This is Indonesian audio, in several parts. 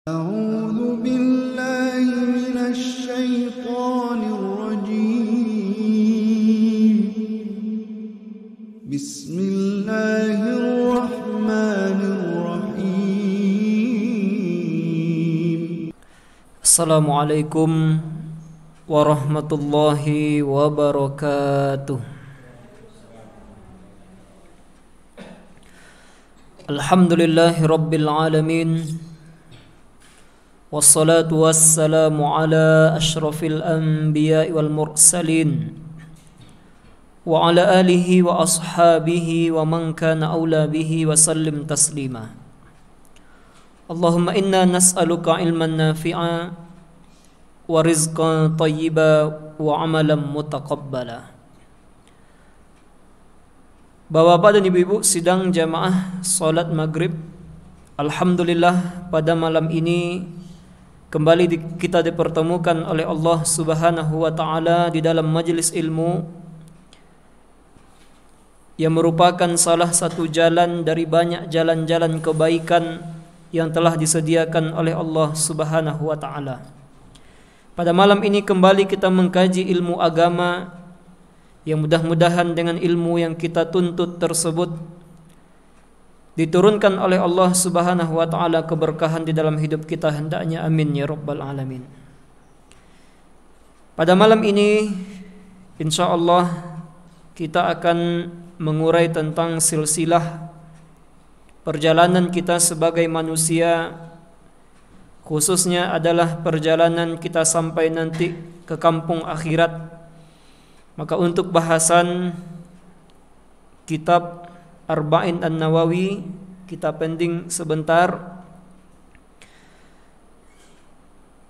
أعوذ بالله من الشيطان الرجيم بسم الله الرحمن الرحيم السلام عليكم ورحمة الله وبركاته. الحمد لله رب العالمين والصلاة والسلام على أشرف الأنبياء والمرسلين وعلى آله وأصحابه ومن كان أولى به وسلم تسليما. اللهم إنا نسألك علما نافعا ورزقا طيبا وعملا متقبلا. Bapak-bapak dan ibu-ibu sidang jamaah salat maghrib, alhamdulillah pada malam ini kembali kita dipertemukan oleh Allah Subhanahu wa taala di dalam majelis ilmu yang merupakan salah satu jalan dari banyak jalan-jalan kebaikan yang telah disediakan oleh Allah Subhanahu wa taala. Pada malam ini kembali kita mengkaji ilmu agama yang mudah-mudahan dengan ilmu yang kita tuntut tersebut diturunkan oleh Allah Subhanahu wa taala keberkahan di dalam hidup kita, hendaknya amin ya rabbal alamin. Pada malam ini insyaallah kita akan mengurai tentang silsilah perjalanan kita sebagai manusia, khususnya adalah perjalanan kita sampai nanti ke kampung akhirat. Maka untuk bahasan kitab Arba'in An-Nawawi kita pending sebentar.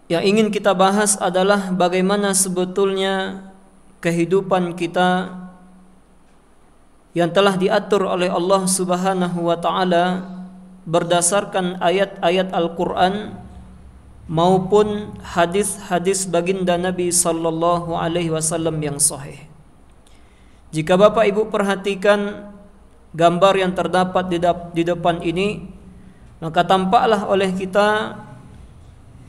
Yang ingin kita bahas adalah bagaimana sebetulnya kehidupan kita yang telah diatur oleh Allah Subhanahu wa taala berdasarkan ayat-ayat Al-Qur'an maupun hadis-hadis baginda Nabi sallallahu alaihi wasallam yang sahih. Jika Bapak Ibu perhatikan gambar yang terdapat di depan ini, maka tampaklah oleh kita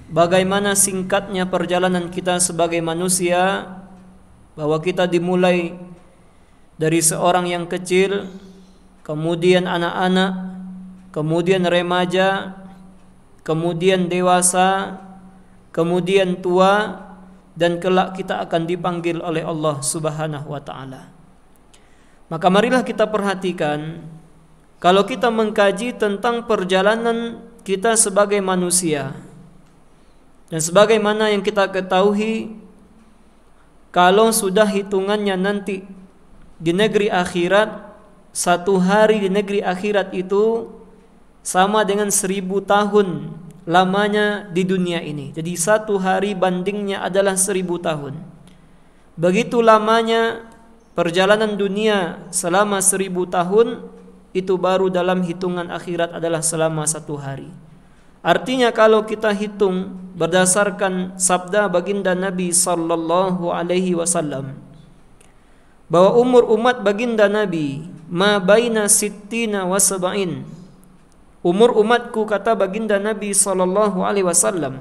bagaimana singkatnya perjalanan kita sebagai manusia, bahwa kita dimulai dari seorang yang kecil, kemudian anak-anak, kemudian remaja, kemudian dewasa, kemudian tua, dan kelak kita akan dipanggil oleh Allah Subhanahu wa taala. Maka marilah kita perhatikan, kalau kita mengkaji tentang perjalanan kita sebagai manusia, dan sebagaimana yang kita ketahui, kalau sudah hitungannya nanti di negeri akhirat, satu hari di negeri akhirat itu sama dengan 1000 tahun lamanya di dunia ini. Jadi satu hari bandingnya adalah 1000 tahun. Begitu lamanya perjalanan dunia selama 1000 tahun, itu baru dalam hitungan akhirat adalah selama satu hari. Artinya kalau kita hitung berdasarkan sabda baginda Nabi sallallahu alaihi wasallam, bahwa umur umat baginda Nabi ma baina sittina wa sab'in, umur umatku, kata baginda Nabi sallallahu alaihi wasallam,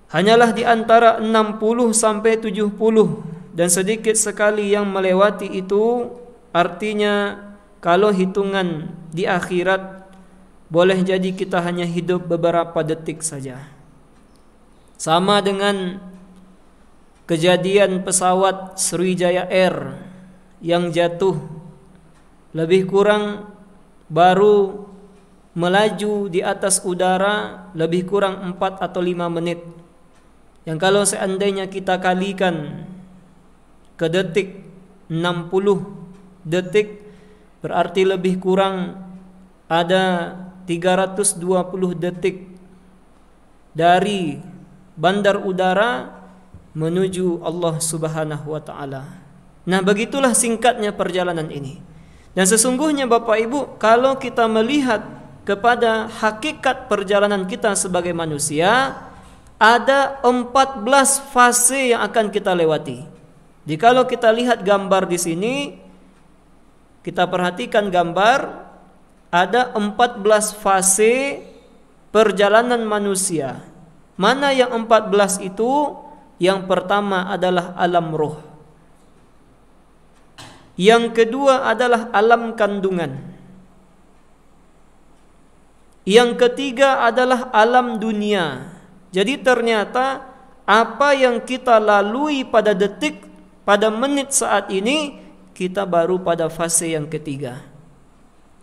hanyalah di antara 60 sampai 70, dan sedikit sekali yang melewati itu. Artinya kalau hitungan di akhirat boleh jadi kita hanya hidup beberapa detik saja. Sama dengan kejadian pesawat Sriwijaya Air yang jatuh, lebih kurang baru melaju di atas udara lebih kurang 4 atau 5 menit. Yang kalau seandainya kita kalikan ke detik, 60 detik, berarti lebih kurang ada 320 detik dari bandar udara menuju Allah Subhanahu wa taala. Nah, begitulah singkatnya perjalanan ini. Dan sesungguhnya Bapak Ibu, kalau kita melihat kepada hakikat perjalanan kita sebagai manusia, ada 14 fase yang akan kita lewati. Jadi kalau kita lihat gambar di sini, kita perhatikan gambar, ada 14 fase perjalanan manusia. Mana yang 14 itu? Yang pertama adalah alam roh. Yang kedua adalah alam kandungan. Yang ketiga adalah alam dunia. Jadi ternyata apa yang kita lalui pada detik, pada menit saat ini, kita baru pada fase yang ketiga.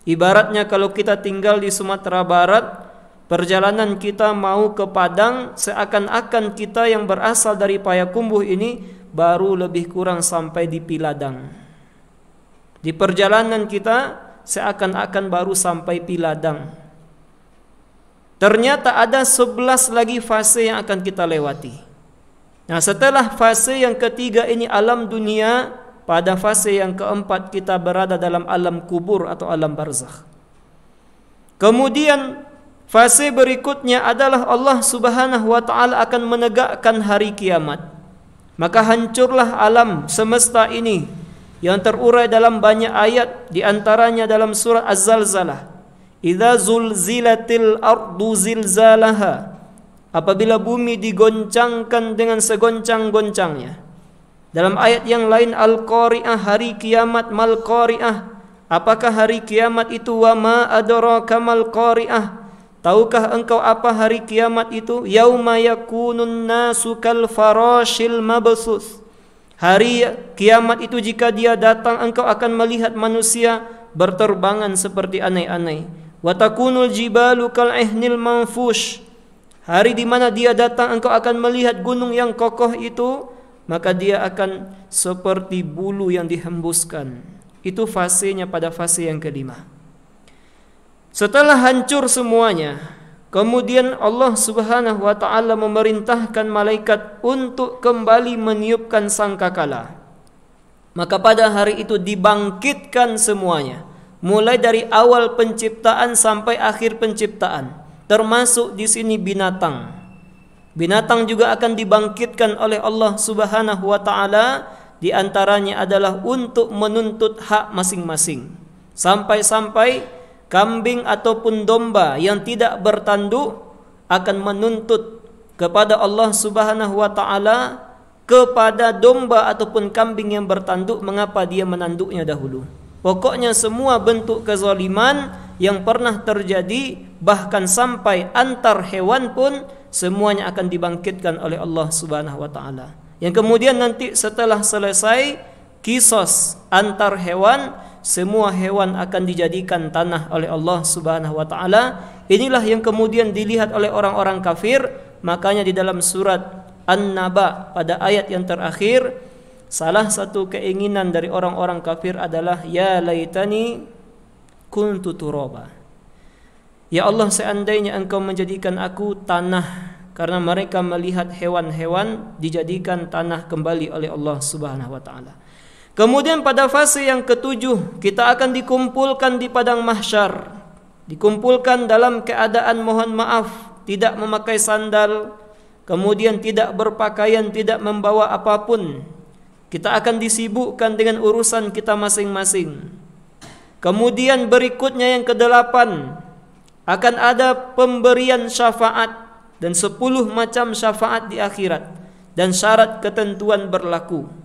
Ibaratnya kalau kita tinggal di Sumatera Barat, perjalanan kita mau ke Padang, seakan-akan kita yang berasal dari Payakumbuh ini baru lebih kurang sampai di Piladang. Di perjalanan kita seakan-akan baru sampai Piladang. Ternyata ada 11 lagi fase yang akan kita lewati. Nah, setelah fase yang ketiga ini alam dunia, pada fase yang keempat kita berada dalam alam kubur atau alam barzakh. Kemudian fase berikutnya adalah Allah Subhanahu wa taala akan menegakkan hari kiamat. Maka hancurlah alam semesta ini yang terurai dalam banyak ayat, di antaranya dalam surah Az-Zalzalah. Idza zulzilatil ardu zilzalaha. Apabila bumi digoncangkan dengan segoncang-goncangnya. Dalam ayat yang lain Al-Qari'ah, hari kiamat, mal Qari'ah. Apakah hari kiamat itu? Wa ma adraka mal Qari'ah. Tahukah engkau apa hari kiamat itu? Yauma yakunun nasu kal farashil mabsus. Hari kiamat itu jika dia datang, engkau akan melihat manusia berterbangan seperti anai-anai. Wa takunul jibalu kal ihnil manfush. Hari di mana dia datang, engkau akan melihat gunung yang kokoh itu, maka dia akan seperti bulu yang dihembuskan. Itu fasenya pada fase yang kelima. Setelah hancur semuanya, kemudian Allah Subhanahu wa taala memerintahkan malaikat untuk kembali meniupkan sangkakala. Maka pada hari itu dibangkitkan semuanya, mulai dari awal penciptaan sampai akhir penciptaan, termasuk di sini binatang. Binatang juga akan dibangkitkan oleh Allah Subhanahu wa taala, di antaranya adalah untuk menuntut hak masing-masing. Sampai-sampai kambing ataupun domba yang tidak bertanduk akan menuntut kepada Allah Subhanahu wa taala kepada domba ataupun kambing yang bertanduk, mengapa dia menanduknya dahulu. Pokoknya semua bentuk kezaliman yang pernah terjadi, bahkan sampai antar hewan pun, semuanya akan dibangkitkan oleh Allah Subhanahu wa taala. Yang kemudian nanti setelah selesai kisos antar hewan, semua hewan akan dijadikan tanah oleh Allah Subhanahu wa taala. Inilah yang kemudian dilihat oleh orang-orang kafir. Makanya di dalam surat An-Naba pada ayat yang terakhir, salah satu keinginan dari orang-orang kafir adalah ya laitani kuntu turaba. Ya Allah, seandainya engkau menjadikan aku tanah, karena mereka melihat hewan-hewan dijadikan tanah kembali oleh Allah Subhanahu wa taala. Kemudian pada fase yang ketujuh, kita akan dikumpulkan di padang mahsyar. Dikumpulkan dalam keadaan mohon maaf, tidak memakai sandal, kemudian tidak berpakaian, tidak membawa apapun. Kita akan disibukkan dengan urusan kita masing-masing. Kemudian berikutnya yang kedelapan, akan ada pemberian syafaat dan 10 macam syafaat di akhirat, dan syarat ketentuan berlaku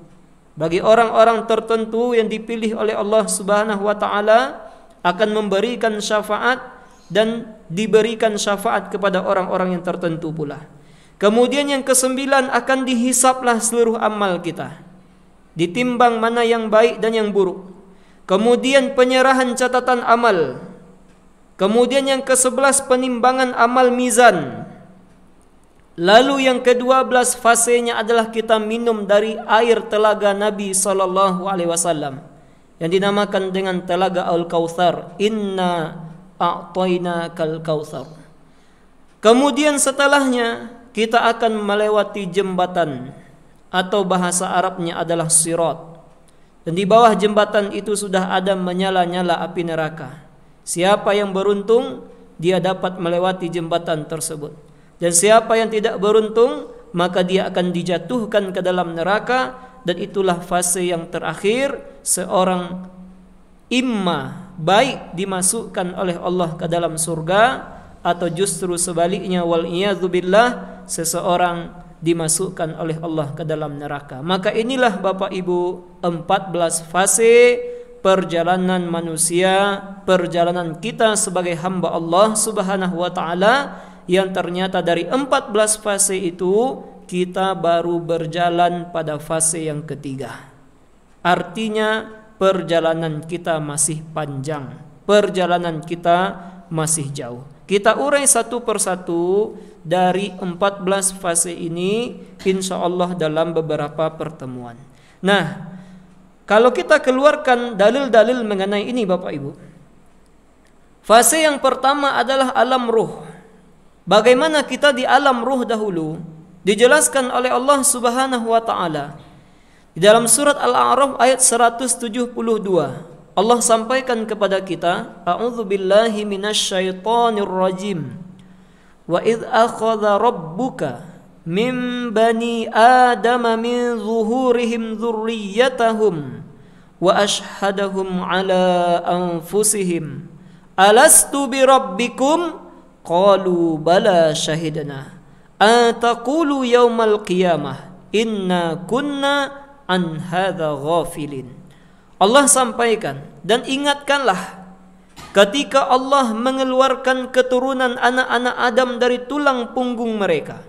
bagi orang-orang tertentu yang dipilih oleh Allah Subhanahu wa taala, akan memberikan syafaat dan diberikan syafaat kepada orang-orang yang tertentu pula. Kemudian yang kesembilan, akan dihisaplah seluruh amal kita, ditimbang mana yang baik dan yang buruk. Kemudian penyerahan catatan amal. Kemudian yang ke-11, penimbangan amal mizan. Lalu yang ke-12 fasenya adalah kita minum dari air telaga Nabi SAW yang dinamakan dengan telaga Al-Kautsar. Inna a'tainakal kautsar. Kemudian setelahnya kita akan melewati jembatan, atau bahasa Arabnya adalah sirat. Dan di bawah jembatan itu sudah ada menyala-nyala api neraka. Siapa yang beruntung, dia dapat melewati jembatan tersebut. Dan siapa yang tidak beruntung, maka dia akan dijatuhkan ke dalam neraka. Dan itulah fase yang terakhir, seorang imma baik dimasukkan oleh Allah ke dalam surga, atau justru sebaliknya, wal iyadzubillah, seseorang dimasukkan oleh Allah ke dalam neraka. Maka inilah Bapak Ibu 14 fase perjalanan manusia, perjalanan kita sebagai hamba Allah Subhanahu wa taala, yang ternyata dari 14 fase itu kita baru berjalan pada fase yang ketiga. Artinya perjalanan kita masih panjang, perjalanan kita masih jauh. Kita urai satu persatu dari 14 fase ini insyaallah dalam beberapa pertemuan. Nah, kalau kita keluarkan dalil-dalil mengenai ini Bapak Ibu, fase yang pertama adalah alam ruh. Bagaimana kita di alam ruh dahulu dijelaskan oleh Allah Subhanahu wa taala di dalam surat Al-A'raf ayat 172. Allah sampaikan kepada kita, a'udzubillahi minasyaitonir rajim. Wa idz akhadha rabbuka min bani adama min zuhurihim dzurriyyatahum wa ashhadahum ala anfusihim alastu birabbikum qalu bala syahidna an taqulu yaumal qiyamah inna kunna an hadza ghafilin. Allah sampaikan, dan ingatkanlah ketika Allah mengeluarkan keturunan anak-anak Adam dari tulang punggung mereka,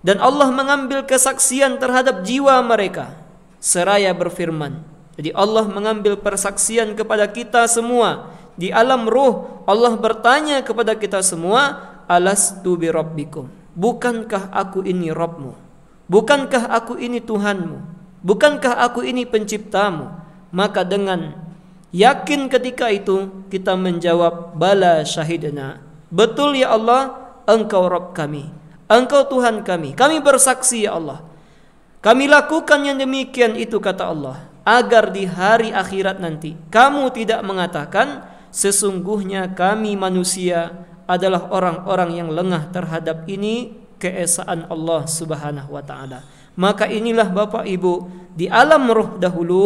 dan Allah mengambil kesaksian terhadap jiwa mereka, seraya berfirman. Jadi Allah mengambil persaksian kepada kita semua di alam ruh. Allah bertanya kepada kita semua, alastu bi rabbikum, bukankah aku ini Rabbmu? Bukankah aku ini Tuhanmu? Bukankah aku ini penciptamu? Maka dengan yakin ketika itu kita menjawab, bala syahidna, betul ya Allah, engkau Rabb kami, engkau Tuhan kami bersaksi ya Allah. Kami lakukan yang demikian itu, kata Allah, agar di hari akhirat nanti kamu tidak mengatakan sesungguhnya kami manusia adalah orang-orang yang lengah terhadap ini keesaan Allah Subhanahu wa taala. Maka inilah Bapak Ibu, di alam ruh dahulu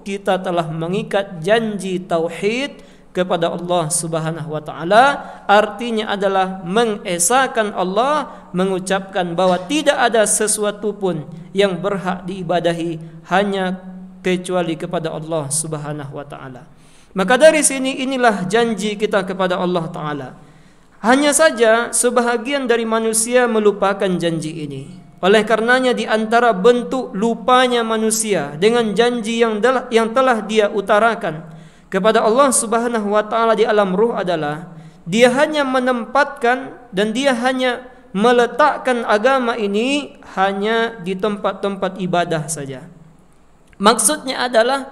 kita telah mengikat janji tauhid kepada Allah Subhanahu wa taala. Artinya adalah mengesahkan Allah, mengucapkan bahwa tidak ada sesuatu pun yang berhak diibadahi hanya kecuali kepada Allah Subhanahu wa taala. Maka dari sini inilah janji kita kepada Allah taala. Hanya saja sebahagian dari manusia melupakan janji ini. Oleh karenanya di antara bentuk lupanya manusia dengan janji yang telah dia utarakan kepada Allah Subhanahu wa taala di alam ruh adalah dia hanya menempatkan dan dia hanya meletakkan agama ini hanya di tempat-tempat ibadah saja. Maksudnya adalah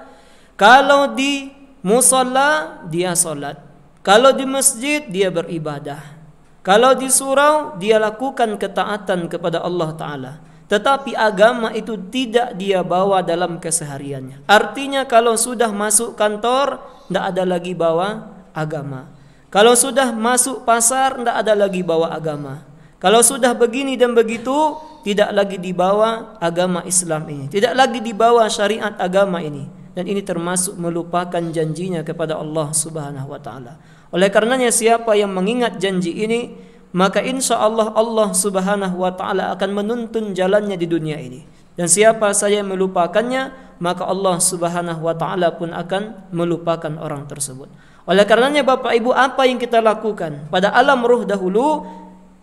kalau di musalla dia salat, kalau di masjid dia beribadah, kalau di surau dia lakukan ketaatan kepada Allah Ta'ala. Tetapi agama itu tidak dia bawa dalam kesehariannya. Artinya kalau sudah masuk kantor, tidak ada lagi bawa agama. Kalau sudah masuk pasar, tidak ada lagi bawa agama. Kalau sudah begini dan begitu, tidak lagi dibawa agama Islam ini, tidak lagi dibawa syariat agama ini. Dan ini termasuk melupakan janjinya kepada Allah Subhanahu wa taala. Oleh karenanya siapa yang mengingat janji ini, maka insya Allah Allah Subhanahu wa taala akan menuntun jalannya di dunia ini. Dan siapa saja yang melupakannya, maka Allah Subhanahu wa taala pun akan melupakan orang tersebut. Oleh karenanya Bapak Ibu, apa yang kita lakukan pada alam ruh dahulu,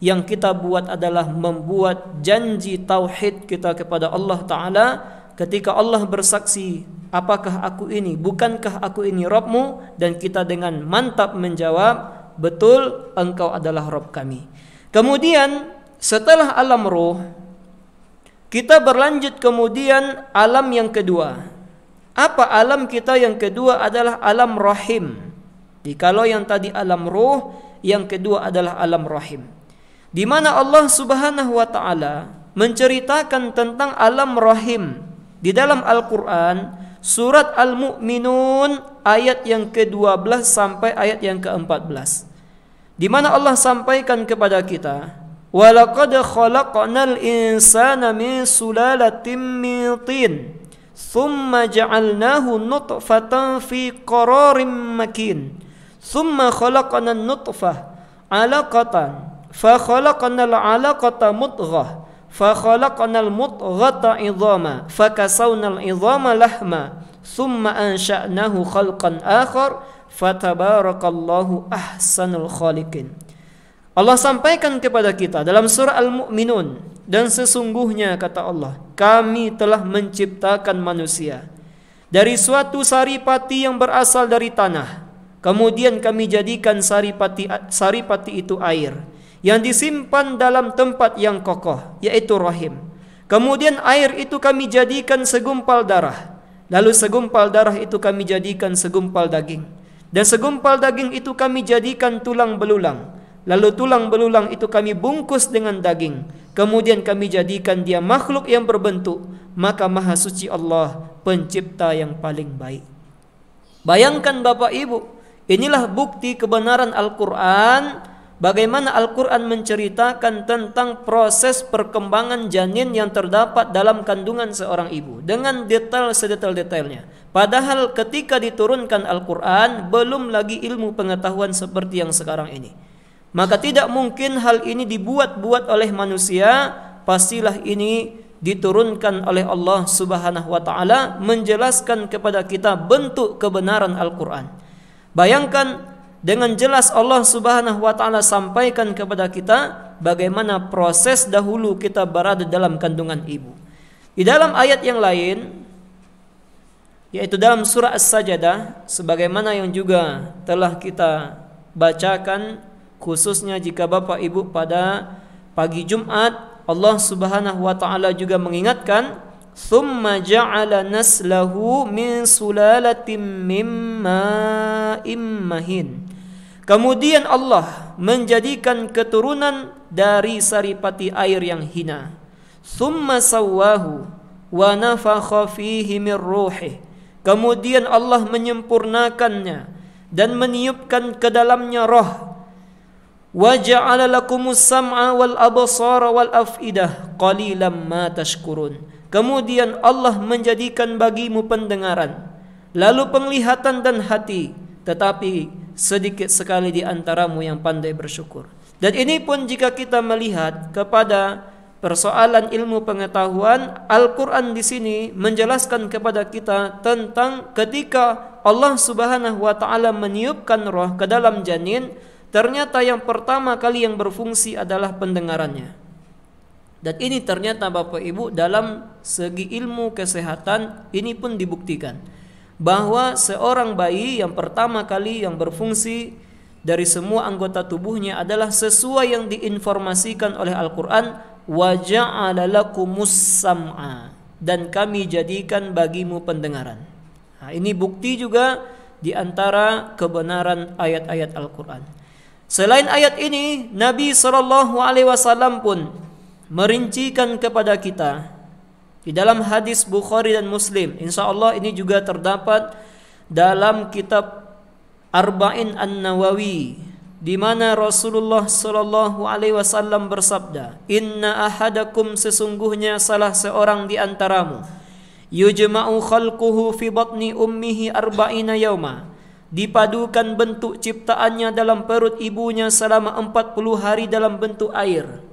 yang kita buat adalah membuat janji tauhid kita kepada Allah taala. Ketika Allah bersaksi, apakah aku ini, bukankah aku ini Rabbmu? Dan kita dengan mantap menjawab, betul, engkau adalah Rabb kami. Kemudian setelah alam ruh, kita berlanjut kemudian alam yang kedua. Apa alam kita yang kedua? Adalah alam rahim. Jadi kalau yang tadi alam ruh, yang kedua adalah alam rahim, di mana Allah Subhanahu wa taala menceritakan tentang alam rahim di dalam Al-Qur'an, surat Al-Mu'minun ayat yang ke-12 sampai ayat yang ke-14. Di mana Allah sampaikan kepada kita, "Walaqad khalaqnal insana min sulalatin min tin, thumma ja'alnahu nutfatan fi qararin makin, thumma khalaqnan nutfah 'alaqatan fa khalaqnal 'alaqata mudghah fa khalaqnal mudghata 'idhama fa kasawnal 'idhama lahma thumma ansha'nahu khalqan akhar fatabarakallahu ahsanul khaliqin. Allah sampaikan kepada kita dalam surah Al-Mu'minun, dan sesungguhnya kata Allah, kami telah menciptakan manusia dari suatu saripati yang berasal dari tanah. Kemudian kami jadikan saripati itu air yang disimpan dalam tempat yang kokoh, yaitu rahim. Kemudian air itu kami jadikan segumpal darah. Lalu segumpal darah itu kami jadikan segumpal daging. Dan segumpal daging itu kami jadikan tulang belulang. Lalu tulang belulang itu kami bungkus dengan daging. Kemudian kami jadikan dia makhluk yang berbentuk. Maka Maha Suci Allah, pencipta yang paling baik. Bayangkan Bapak Ibu, inilah bukti kebenaran Al-Quran. Bagaimana Al-Quran menceritakan tentang proses perkembangan janin yang terdapat dalam kandungan seorang ibu dengan detail sedetail-detailnya. Padahal ketika diturunkan Al-Quran, belum lagi ilmu pengetahuan seperti yang sekarang ini. Maka tidak mungkin hal ini dibuat-buat oleh manusia. Pastilah ini diturunkan oleh Allah Subhanahu wa taala menjelaskan kepada kita bentuk kebenaran Al-Quran. Bayangkan dengan jelas Allah Subhanahu wa taala sampaikan kepada kita bagaimana proses dahulu kita berada dalam kandungan ibu. Di dalam ayat yang lain, yaitu dalam surah As-Sajdah, sebagaimana yang juga telah kita bacakan, khususnya jika Bapak Ibu pada pagi Jumat, Allah Subhanahu wa taala juga mengingatkan, "Tsumma ja'ala naslahu min sulalatin mim ma'im mahin." Kemudian Allah menjadikan keturunan dari saripati air yang hina. "Tsumma sawwahu wa nafakha fihi min ruhih." Kemudian Allah menyempurnakannya dan meniupkan ke dalamnya roh. Wa ja'ala lakumus sam'a wal absara wal afidah qalilan ma tashkurun. Kemudian Allah menjadikan bagimu pendengaran, lalu penglihatan dan hati, tetapi sedikit sekali di antaramu yang pandai bersyukur. Dan ini pun jika kita melihat kepada persoalan ilmu pengetahuan, Al-Quran di sini menjelaskan kepada kita tentang ketika Allah Subhanahu wa taala meniupkan roh ke dalam janin, ternyata yang pertama kali yang berfungsi adalah pendengarannya. Dan ini ternyata Bapak Ibu dalam segi ilmu kesehatan ini pun dibuktikan bahwa seorang bayi yang pertama kali yang berfungsi dari semua anggota tubuhnya adalah sesuai yang diinformasikan oleh Al-Quran, wa ja'ala lakumus sam'a, dan kami jadikan bagimu pendengaran. Nah, ini bukti juga di antara kebenaran ayat-ayat Al-Quran. Selain ayat ini, Nabi SAW pun merincikan kepada kita di dalam hadis Bukhari dan Muslim. Insya Allah ini juga terdapat dalam kitab Arba'in An-Nawawi, di mana Rasulullah SAW bersabda, "Inna ahadakum, sesungguhnya salah seorang di antaramu, yujma'u khalquhu fi batni ummihi arba'ina yauma, dipadukan bentuk ciptaannya dalam perut ibunya selama 40 hari dalam bentuk air.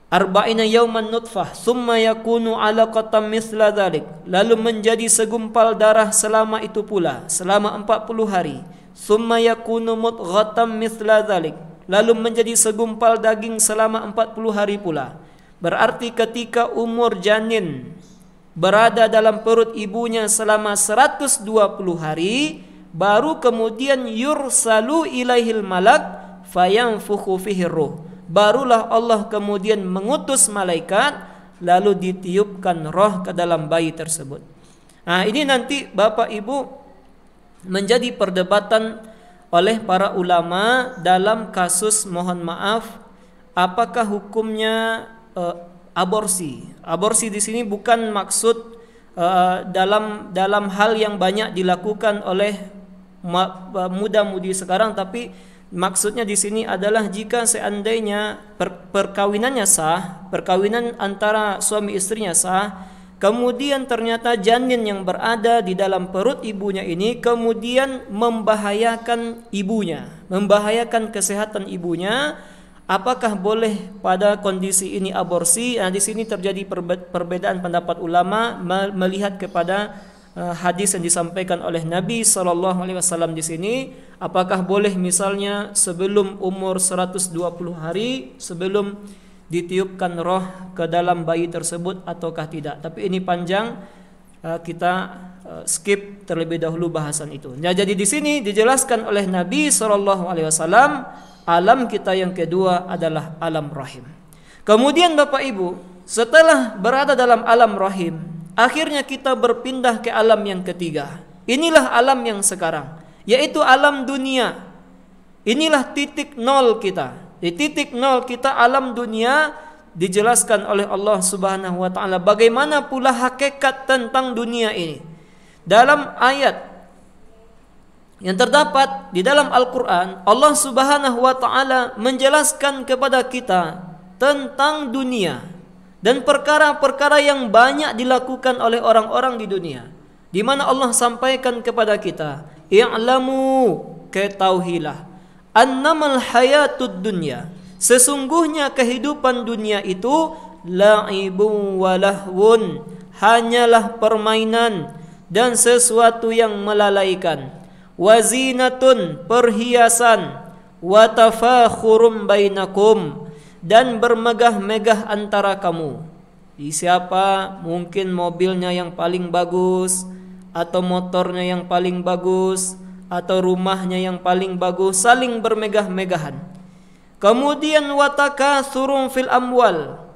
Arba'ina yauman nutfah, thumma yakunu alaqatan mithla dhalik, lalu menjadi segumpal darah selama itu pula, selama 40 hari. Thumma yakunu mudghatan mithla dhalik, lalu menjadi segumpal daging selama 40 hari pula. Berarti ketika umur janin berada dalam perut ibunya selama 120 hari, baru kemudian yursalu ilaihil malak fayanfukhu fihi ruh. Barulah Allah kemudian mengutus malaikat, lalu ditiupkan roh ke dalam bayi tersebut. Nah, ini nanti Bapak Ibu menjadi perdebatan oleh para ulama dalam kasus, mohon maaf, apakah hukumnya aborsi. Aborsi di sini bukan maksud dalam hal yang banyak dilakukan oleh muda-mudi sekarang, tapi maksudnya di sini adalah jika seandainya perkawinannya sah, perkawinan antara suami istrinya sah, kemudian ternyata janin yang berada di dalam perut ibunya ini kemudian membahayakan ibunya, membahayakan kesehatan ibunya, apakah boleh pada kondisi ini aborsi? Nah, di sini terjadi perbedaan pendapat ulama melihat kepada hadis yang disampaikan oleh Nabi SAW di sini, apakah boleh misalnya sebelum umur 120 hari sebelum ditiupkan roh ke dalam bayi tersebut ataukah tidak. Tapi ini panjang, kita skip terlebih dahulu bahasan itu. Nah, jadi di sini dijelaskan oleh Nabi SAW, alam kita yang kedua adalah alam rahim. Kemudian Bapak Ibu, setelah berada dalam alam rahim, akhirnya kita berpindah ke alam yang ketiga. Inilah alam yang sekarang, yaitu alam dunia. Inilah titik nol kita. Di titik nol kita alam dunia dijelaskan oleh Allah Subhanahu wa taala bagaimana pula hakikat tentang dunia ini. Dalam ayat yang terdapat di dalam Al-Qur'an, Allah Subhanahu wa taala menjelaskan kepada kita tentang dunia dan perkara-perkara yang banyak dilakukan oleh orang-orang di dunia, di mana Allah sampaikan kepada kita, i'lamu, ketahuilah, annamal hayatud dunya, sesungguhnya kehidupan dunia itu la'ibun wa lahwun, hanyalah permainan dan sesuatu yang melalaikan, wazinatun, perhiasan, wa tafakhurum bainakum, dan bermegah-megah antara kamu. Di siapa mungkin mobilnya yang paling bagus, atau motornya yang paling bagus, atau rumahnya yang paling bagus, saling bermegah-megahan. Kemudian watakatsurun fil amwal,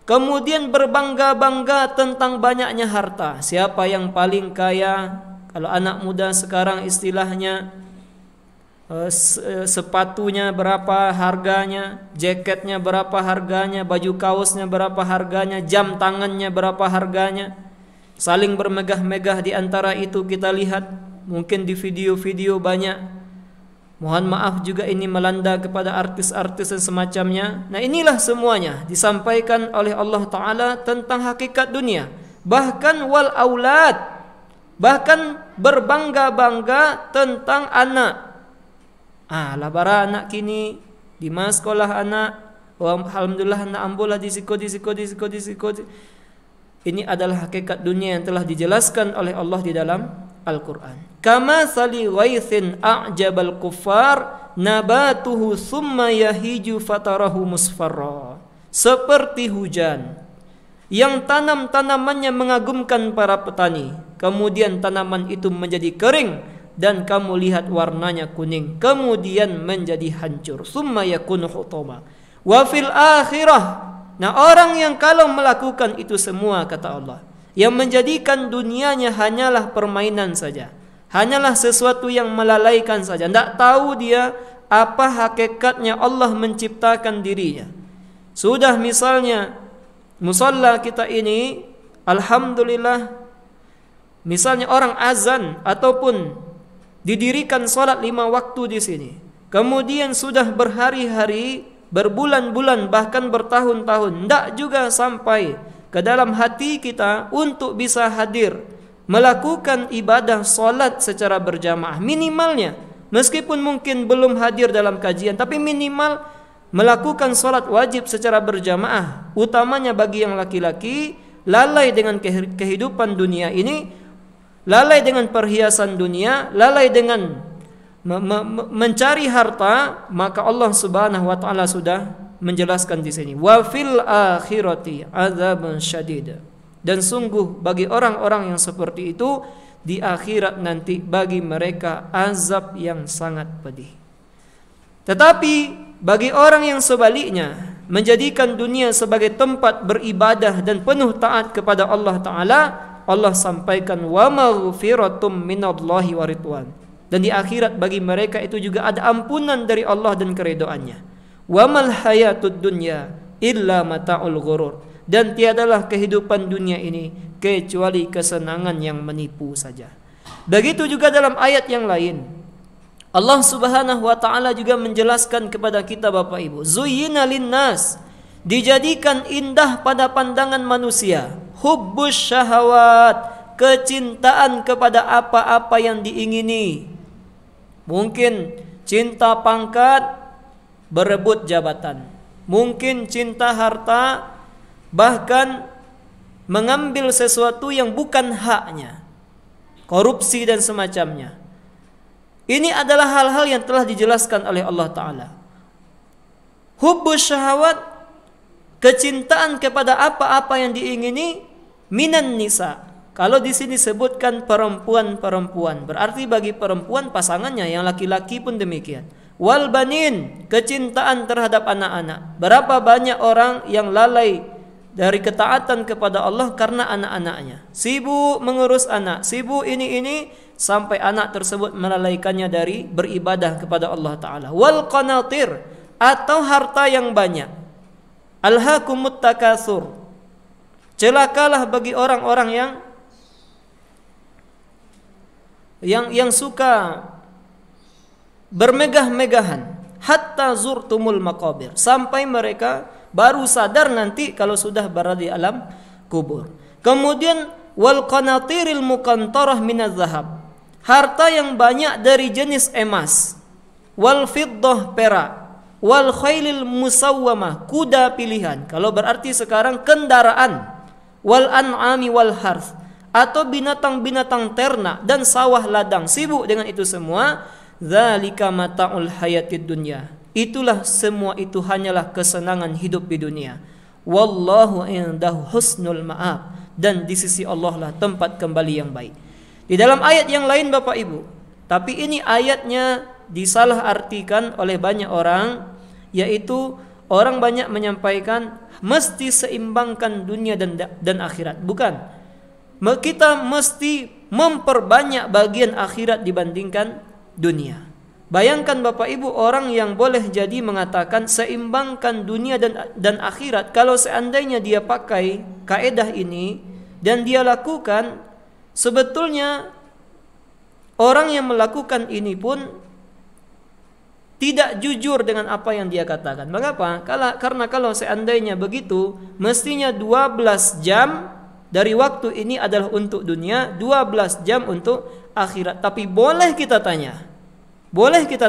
kemudian berbangga-bangga tentang banyaknya harta. Siapa yang paling kaya? Kalau anak muda sekarang istilahnya sepatunya berapa harganya, jaketnya berapa harganya, baju kaosnya berapa harganya, jam tangannya berapa harganya. Saling bermegah-megah di antara itu kita lihat mungkin di video-video banyak. Mohon maaf juga ini melanda kepada artis-artis dan semacamnya. Nah, inilah semuanya disampaikan oleh Allah Ta'ala tentang hakikat dunia. Bahkan wal aulad, bahkan berbangga-bangga tentang anak. Labara anak kini di mas sekolah anak, alhamdulillah anak ambola di siko. Ini adalah hakikat dunia yang telah dijelaskan oleh Allah di dalam Al-Quran. Kama sali ghaithin a'jabal kuffar nabatuhu summa yahiju fatarahu musfarra. Seperti hujan yang tanam-tanamannya mengagumkan para petani, kemudian tanaman itu menjadi kering dan kamu lihat warnanya kuning, kemudian menjadi hancur. Summa yakunu hutama. Wa fil akhirah, nah orang yang kalau melakukan itu semua, kata Allah, yang menjadikan dunianya hanyalah permainan saja, hanyalah sesuatu yang melalaikan saja, tidak tahu dia apa hakikatnya Allah menciptakan dirinya. Sudah misalnya musalla kita ini, alhamdulillah, misalnya orang azan ataupun didirikan salat 5 waktu di sini, kemudian sudah berhari-hari, berbulan-bulan, bahkan bertahun-tahun, tidak juga sampai ke dalam hati kita untuk bisa hadir melakukan ibadah salat secara berjamaah. Minimalnya, meskipun mungkin belum hadir dalam kajian, tapi minimal melakukan salat wajib secara berjamaah, utamanya bagi yang laki-laki, lalai dengan kehidupan dunia ini, lalai dengan perhiasan dunia, lalai dengan mencari harta, maka Allah Subhanahu wa taala sudah menjelaskan di sini, wa fil akhirati adzabun syadid, dan sungguh bagi orang-orang yang seperti itu di akhirat nanti bagi mereka azab yang sangat pedih. Tetapi bagi orang yang sebaliknya menjadikan dunia sebagai tempat beribadah dan penuh taat kepada Allah Ta'ala, Allah sampaikan wa maghfiratum minallahi wa ridwan, dan di akhirat bagi mereka itu juga ada ampunan dari Allah dan keridhaannya. Wa mal hayatud dunya illa mata'ul ghurur, dan tiadalah kehidupan dunia ini kecuali kesenangan yang menipu saja. Begitu juga dalam ayat yang lain Allah Subhanahu wa taala juga menjelaskan kepada kita Bapak Ibu, zuyyina linnas, dijadikan indah pada pandangan manusia, hubbus syahawat, kecintaan kepada apa-apa yang diingini. Mungkin cinta pangkat, berebut jabatan. Mungkin cinta harta, bahkan mengambil sesuatu yang bukan haknya, korupsi dan semacamnya. Ini adalah hal-hal yang telah dijelaskan oleh Allah Ta'ala. Hubbus syahawat, kecintaan kepada apa-apa yang diingini, minan nisa. Kalau di sini sebutkan perempuan-perempuan, berarti bagi perempuan pasangannya, yang laki-laki pun demikian. Wal banin, kecintaan terhadap anak-anak. Berapa banyak orang yang lalai dari ketaatan kepada Allah karena anak-anaknya. Sibuk mengurus anak, sibuk ini sampai anak tersebut melalaikannya dari beribadah kepada Allah Ta'ala. Wal qanatir, atau harta yang banyak. Alhaakumut takatsur, celakalah bagi orang-orang yang suka bermegah-megahan, hatta zurtumul maqabir, sampai mereka baru sadar nanti kalau sudah berada di alam kubur. Kemudian wal qanatiril muqantarah minaz zahab, harta yang banyak dari jenis emas. Wal fiddah, perak. Wal khailil musawwamah, kuda pilihan. Kalau berarti sekarang kendaraan. Wal an'ami wal harth, atau binatang-binatang ternak dan sawah ladang, sibuk dengan itu semua. Dzalika mata'ul hayatid dunya, itulah semua itu hanyalah kesenangan hidup di dunia. Wallahu indahu husnul ma'ab, dan di sisi Allah lah tempat kembali yang baik. Di dalam ayat yang lain Bapak Ibu, tapi ini ayatnya disalahartikan oleh banyak orang, yaitu orang banyak menyampaikan mesti seimbangkan dunia dan akhirat. Bukan, kita mesti memperbanyak bagian akhirat dibandingkan dunia. Bayangkan Bapak Ibu, orang yang boleh jadi mengatakan seimbangkan dunia dan akhirat, kalau seandainya dia pakai kaedah ini dan dia lakukan, sebetulnya orang yang melakukan ini pun tidak jujur dengan apa yang dia katakan. Mengapa? Karena kalau seandainya begitu, mestinya 12 jam dari waktu ini adalah untuk dunia, 12 jam untuk akhirat. Tapi boleh kita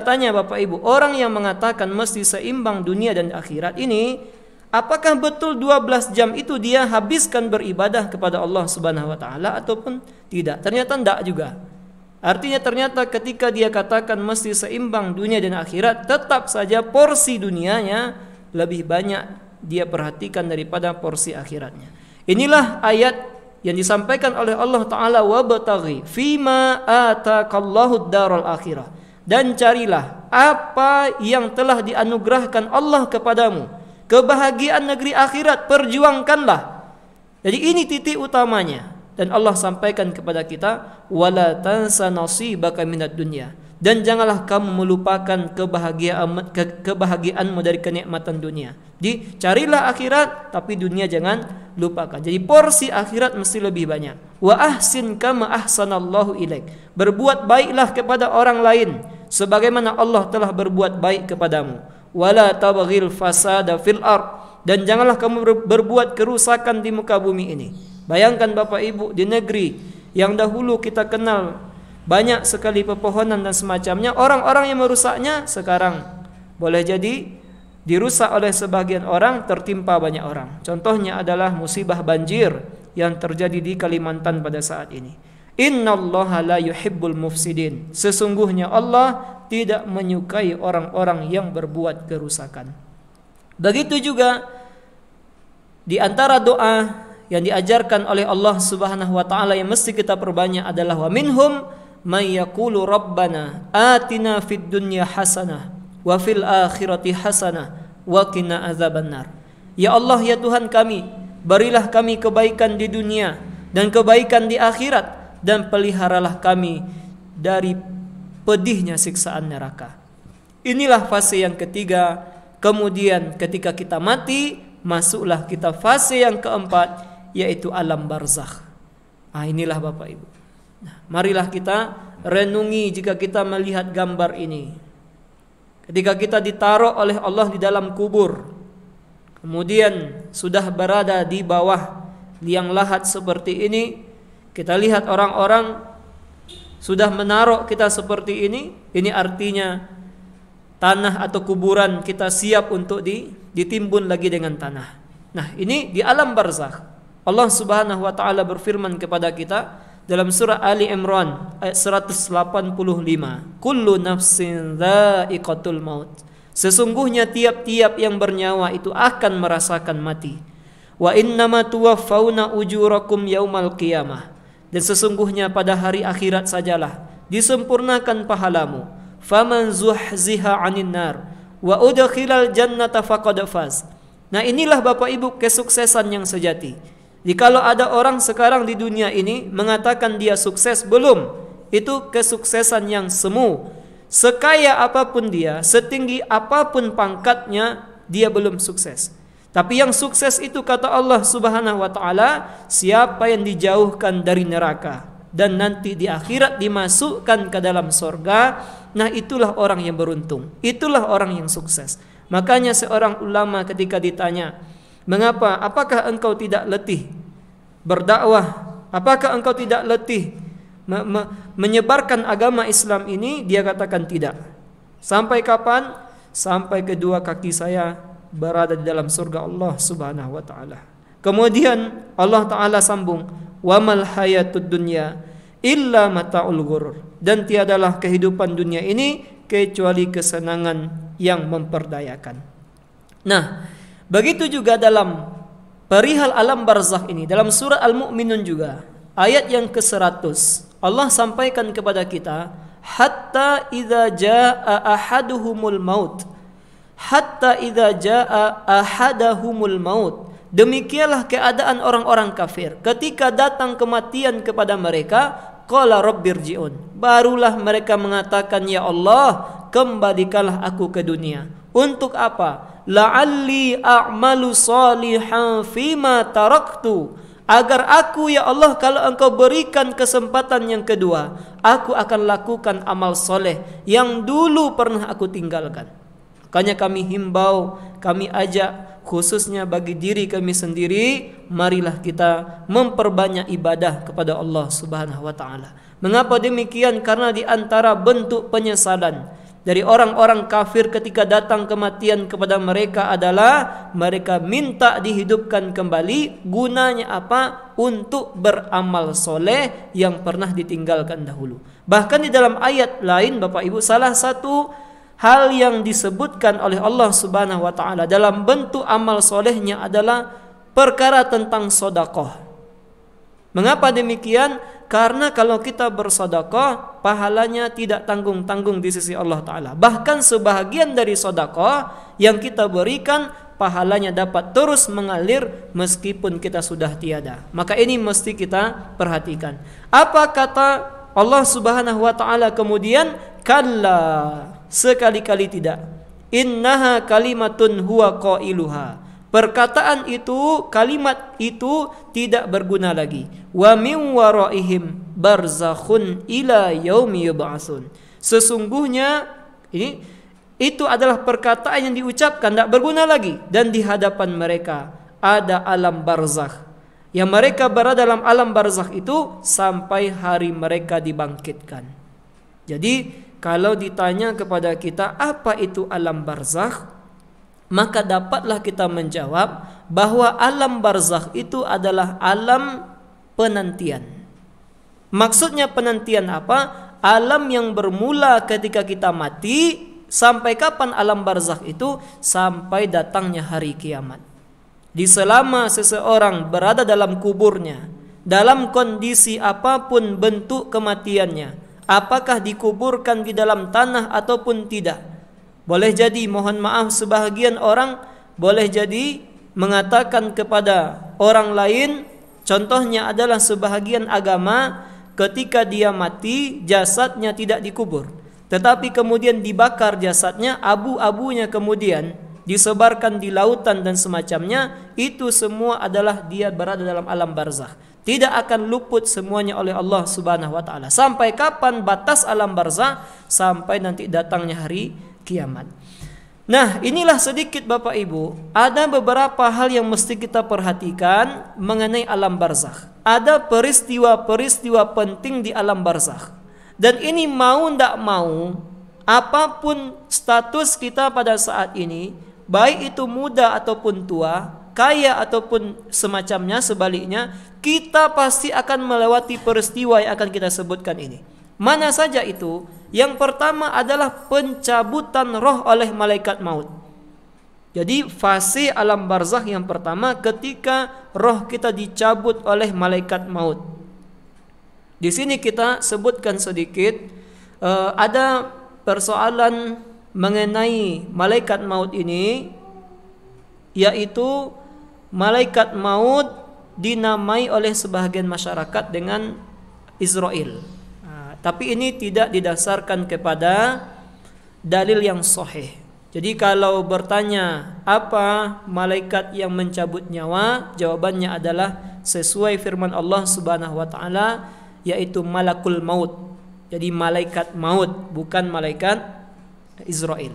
tanya Bapak Ibu, orang yang mengatakan mesti seimbang dunia dan akhirat ini, apakah betul 12 jam itu dia habiskan beribadah kepada Allah Subhanahu wa taala ataupun tidak? Ternyata tidak juga. Artinya ternyata ketika dia katakan mesti seimbang dunia dan akhirat, tetap saja porsi dunianya lebih banyak dia perhatikan daripada porsi akhiratnya. Inilah ayat yang disampaikan oleh Allah Ta'ala, wabtaghi fima ataqallahu daral akhirah, dan carilah apa yang telah dianugerahkan Allah kepadamu, kebahagiaan negeri akhirat, perjuangkanlah. Jadi ini titik utamanya. Dan Allah sampaikan kepada kita, wala tansa nasibaka minad dunya, dan janganlah kamu melupakan kebahagiaanmu dari kenikmatan dunia. Jadi carilah akhirat, tapi dunia jangan lupakan. Jadi porsi akhirat mesti lebih banyak. Wa ahsin kama ahsanallahu ilaik, berbuat baiklah kepada orang lain sebagaimana Allah telah berbuat baik kepadamu. Wala tabghil fasada fil ard, dan janganlah kamu berbuat kerusakan di muka bumi ini. Bayangkan Bapak Ibu, di negeri yang dahulu kita kenal banyak sekali pepohonan dan semacamnya, orang-orang yang merusaknya sekarang boleh jadi dirusak oleh sebagian orang, tertimpa banyak orang. Contohnya adalah musibah banjir yang terjadi di Kalimantan pada saat ini. Innallaha la yuhibbul mufsidin, sesungguhnya Allah tidak menyukai orang-orang yang berbuat kerusakan. Begitu juga di antara doa yang diajarkan oleh Allah Subhanahu wa taala yang mesti kita perbanyak adalah wa minhum may yaqulu rabbana atina fid dunya hasanah wa fil akhirati hasanah wa qina azabannar. Ya Allah, ya Tuhan kami, berilah kami kebaikan di dunia dan kebaikan di akhirat, dan peliharalah kami dari pedihnya siksaan neraka. Inilah fase yang ketiga. Kemudian ketika kita mati, masuklah kita fase yang keempat, yaitu alam barzakh. Inilah Bapak Ibu. Marilah kita renungi jika kita melihat gambar ini. Ketika kita ditaruh oleh Allah di dalam kubur, kemudian sudah berada di bawah liang lahat seperti ini, kita lihat orang-orang sudah menaruh kita seperti ini artinya tanah atau kuburan kita siap untuk ditimbun lagi dengan tanah. Nah, ini di alam barzakh. Allah Subhanahu wa taala berfirman kepada kita dalam surah Ali Imran ayat 185, kullu nafsin dha'iqatul maut. Sesungguhnya tiap-tiap yang bernyawa itu akan merasakan mati. Wa innama tuwaffawna ujurakum yaumal qiyamah. Dan sesungguhnya pada hari akhirat sajalah disempurnakan pahalamu. Faman zuhziha 'anil nar wa udkhilal jannata faqad faz. Nah, inilah Bapak Ibu kesuksesan yang sejati. Jikalau ada orang sekarang di dunia ini mengatakan dia sukses, belum. Itu kesuksesan yang semu. Sekaya apapun dia, setinggi apapun pangkatnya, dia belum sukses. Tapi yang sukses itu kata Allah Subhanahu wa taala, siapa yang dijauhkan dari neraka dan nanti di akhirat dimasukkan ke dalam sorga, nah itulah orang yang beruntung. Itulah orang yang sukses. Makanya seorang ulama ketika ditanya, mengapa? Apakah engkau tidak letih berdakwah? Apakah engkau tidak letih menyebarkan agama Islam ini? Dia katakan tidak. Sampai kapan? Sampai kedua kaki saya berada di dalam surga Allah Subhanahu wa taala. Kemudian Allah taala sambung, "Wa mal hayatud dunya illa mata'ul ghurur." Dan tiadalah kehidupan dunia ini kecuali kesenangan yang memperdayakan. Nah, begitu juga dalam perihal alam barzakh ini, dalam surah Al-Mu'minun juga ayat yang ke-100 Allah sampaikan kepada kita, hatta idza jaa ahaduhumul maut, hatta idza jaa ahadahumul maut. Demikianlah keadaan orang-orang kafir ketika datang kematian kepada mereka, qala rabbirji'un, barulah mereka mengatakan, ya Allah, kembalikanlah aku ke dunia. Untuk apa? La'alli a'malu salihan fima taraktu, agar aku, ya Allah, kalau engkau berikan kesempatan yang kedua, aku akan lakukan amal soleh yang dulu pernah aku tinggalkan. Makanya kami himbau, kami ajak, khususnya bagi diri kami sendiri, marilah kita memperbanyak ibadah kepada Allah Subhanahu wa taala. Mengapa demikian? Karena di antara bentuk penyesalan dari orang-orang kafir ketika datang kematian kepada mereka adalah mereka minta dihidupkan kembali. Gunanya apa? Untuk beramal soleh yang pernah ditinggalkan dahulu. Bahkan di dalam ayat lain, Bapak Ibu, salah satu hal yang disebutkan oleh Allah Subhanahu wa taala dalam bentuk amal solehnya adalah perkara tentang sedekah. Mengapa demikian? Karena kalau kita bersedekah, pahalanya tidak tanggung-tanggung di sisi Allah Ta'ala. Bahkan sebahagian dari sedekah yang kita berikan, pahalanya dapat terus mengalir meskipun kita sudah tiada. Maka ini mesti kita perhatikan. Apa kata Allah Subhanahu wa taala kemudian? Kalla, sekali-kali tidak. Innaha kalimatun huwa qailuha. Perkataan itu, kalimat itu tidak berguna lagi. Wa min waraihim barzakhun ila yaumi yub'atsun. Sesungguhnya itu adalah perkataan yang diucapkan tidak berguna lagi, dan di hadapan mereka ada alam barzakh. Yang mereka berada dalam alam barzakh itu sampai hari mereka dibangkitkan. Jadi kalau ditanya kepada kita apa itu alam barzakh, maka dapatlah kita menjawab bahwa alam barzakh itu adalah alam penantian. Maksudnya penantian apa? Alam yang bermula ketika kita mati. Sampai kapan alam barzakh itu? Sampai datangnya hari kiamat. Di selama seseorang berada dalam kuburnya, dalam kondisi apapun bentuk kematiannya, apakah dikuburkan di dalam tanah ataupun tidak, boleh jadi, mohon maaf, sebahagian orang boleh jadi mengatakan kepada orang lain, contohnya adalah sebahagian agama ketika dia mati jasadnya tidak dikubur, tetapi kemudian dibakar jasadnya, abu-abunya kemudian disebarkan di lautan dan semacamnya. Itu semua adalah dia berada dalam alam barzakh. Tidak akan luput semuanya oleh Allah Subhanahu wa taala. Sampai kapan batas alam barzakh? Sampai nanti datangnya hari kiamat. Nah, inilah sedikit Bapak Ibu, ada beberapa hal yang mesti kita perhatikan mengenai alam barzakh. Ada peristiwa-peristiwa penting di alam barzakh. Dan ini mau ndak mau, apapun status kita pada saat ini, baik itu muda ataupun tua, kaya ataupun semacamnya, sebaliknya, kita pasti akan melewati peristiwa yang akan kita sebutkan ini. Mana saja itu? Yang pertama adalah pencabutan roh oleh malaikat maut. Jadi fase alam barzakh yang pertama ketika roh kita dicabut oleh malaikat maut. Di sini kita sebutkan sedikit, ada persoalan mengenai malaikat maut ini, yaitu malaikat maut dinamai oleh sebahagian masyarakat dengan Israel. Tapi ini tidak didasarkan kepada dalil yang sahih. Jadi kalau bertanya apa malaikat yang mencabut nyawa, jawabannya adalah sesuai firman Allah Subhanahu wa taala, yaitu malakul maut. Jadi malaikat maut, bukan malaikat Israel.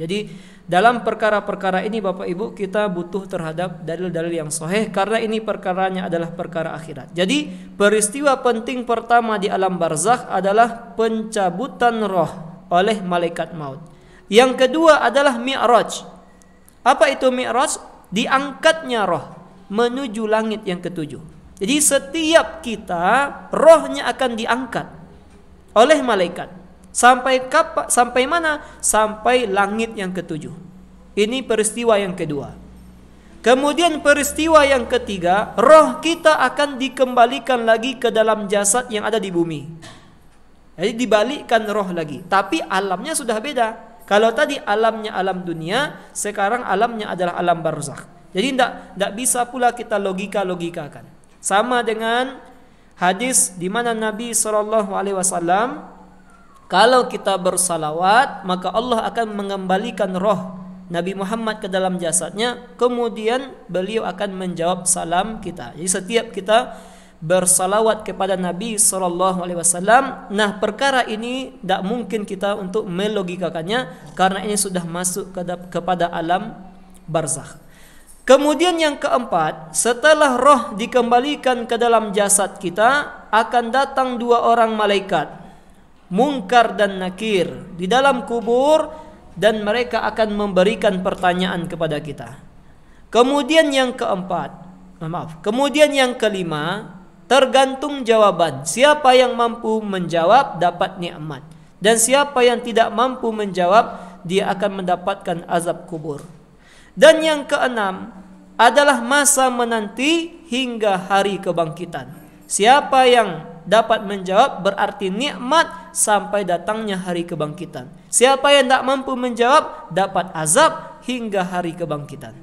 Jadi dalam perkara-perkara ini Bapak Ibu kita butuh terhadap dalil-dalil yang sahih, karena ini perkaranya adalah perkara akhirat. Jadi peristiwa penting pertama di alam barzakh adalah pencabutan roh oleh malaikat maut. Yang kedua adalah mi'raj. Apa itu mi'raj? Diangkatnya roh menuju langit yang ketujuh. Jadi setiap kita rohnya akan diangkat oleh malaikat. Sampai mana? Sampai langit yang ketujuh. Ini peristiwa yang kedua. Kemudian peristiwa yang ketiga, roh kita akan dikembalikan lagi ke dalam jasad yang ada di bumi. Jadi dibalikkan roh lagi, tapi alamnya sudah beda. Kalau tadi alamnya alam dunia, sekarang alamnya adalah alam barzakh. Jadi tidak bisa pula kita logikakan. Sama dengan hadis di mana Nabi SAW, kalau kita bersalawat, maka Allah akan mengembalikan roh Nabi Muhammad ke dalam jasadnya, kemudian beliau akan menjawab salam kita. Jadi setiap kita bersalawat kepada Nabi SAW, nah perkara ini tidak mungkin kita untuk melogikakannya, karena ini sudah masuk kepada alam barzakh. Kemudian yang keempat, setelah roh dikembalikan ke dalam jasad kita, akan datang dua orang malaikat, Munkar dan Nakir, di dalam kubur, dan mereka akan memberikan pertanyaan kepada kita. Kemudian yang kemudian yang kelima, tergantung jawaban. Siapa yang mampu menjawab dapat nikmat, dan siapa yang tidak mampu menjawab, dia akan mendapatkan azab kubur. Dan yang keenam adalah masa menanti hingga hari kebangkitan. Siapa yang dapat menjawab berarti nikmat sampai datangnya hari kebangkitan. Siapa yang tidak mampu menjawab dapat azab hingga hari kebangkitan.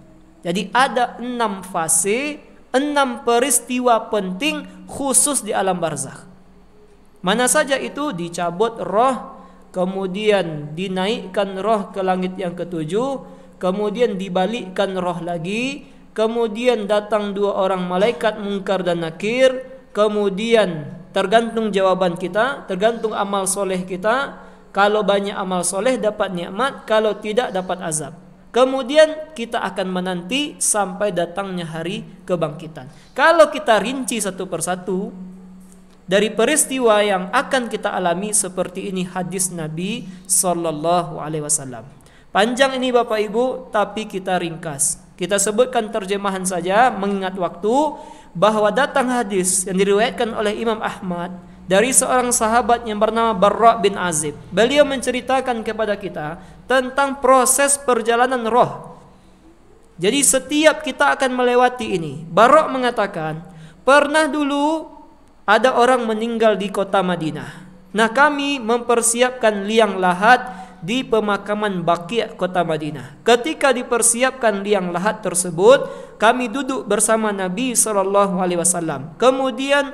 Jadi ada 6 fase, 6 peristiwa penting khusus di alam barzakh. Mana saja itu? Dicabut roh, kemudian dinaikkan roh ke langit yang ketujuh, kemudian dibalikkan roh lagi, kemudian datang dua orang malaikat Munkar dan Nakir, kemudian tergantung jawaban kita, tergantung amal soleh kita. Kalau banyak amal soleh dapat nikmat, kalau tidak dapat azab. Kemudian kita akan menanti sampai datangnya hari kebangkitan. Kalau kita rinci satu persatu dari peristiwa yang akan kita alami, seperti ini hadis Nabi Sallallahu Alaihi Wasallam. Panjang ini Bapak Ibu, tapi kita ringkas. Kita sebutkan terjemahan saja mengingat waktu, bahwa datang hadis yang diriwayatkan oleh Imam Ahmad dari seorang sahabat yang bernama Barra bin Azib. Beliau menceritakan kepada kita tentang proses perjalanan roh. Jadi setiap kita akan melewati ini. Barra mengatakan, pernah dulu ada orang meninggal di kota Madinah. Nah, kami mempersiapkan liang lahat di pemakaman Baqi' kota Madinah. Ketika dipersiapkan liang lahat tersebut, kami duduk bersama Nabi SAW. Kemudian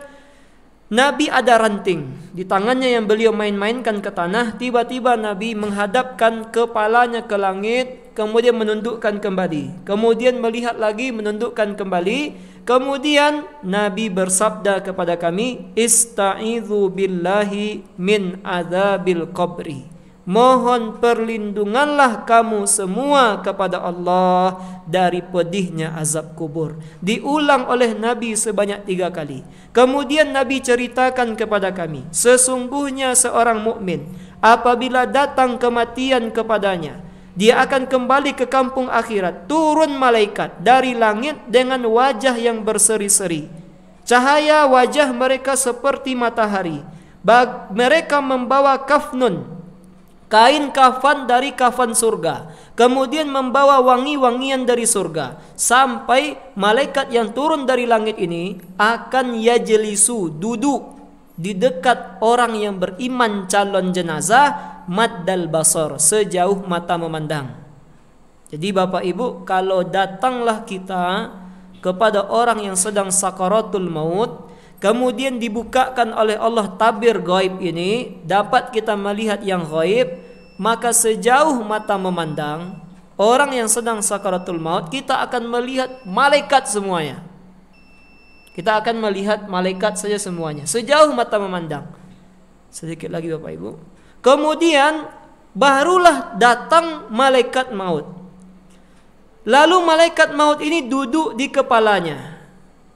Nabi ada ranting di tangannya yang beliau main-mainkan ke tanah. Tiba-tiba Nabi menghadapkan kepalanya ke langit, kemudian menundukkan kembali, kemudian melihat lagi, menundukkan kembali. Kemudian Nabi bersabda kepada kami, "Ista'idzu billahi min adzabil qabri." mohon perlindunganlah kamu semua kepada Allah dari pedihnya azab kubur. Diulang oleh Nabi sebanyak 3 kali. Kemudian Nabi ceritakan kepada kami, sesungguhnya seorang mukmin apabila datang kematian kepadanya, dia akan kembali ke kampung akhirat. Turun malaikat dari langit dengan wajah yang berseri-seri. Cahaya wajah mereka seperti matahari. Mereka membawa kafnun, kain kafan dari kafan surga. Kemudian membawa wangi-wangian dari surga. Sampai malaikat yang turun dari langit ini akan yajlisu, duduk di dekat orang yang beriman calon jenazah, maddal basar, sejauh mata memandang. Jadi Bapak Ibu, kalau datanglah kita kepada orang yang sedang sakaratul maut, kemudian dibukakan oleh Allah tabir gaib ini, dapat kita melihat yang gaib, maka sejauh mata memandang orang yang sedang sakaratul maut, kita akan melihat malaikat semuanya. Kita akan melihat malaikat saja semuanya, sejauh mata memandang. Sedikit lagi Bapak Ibu. Kemudian barulah datang malaikat maut. Lalu malaikat maut ini duduk di kepalanya.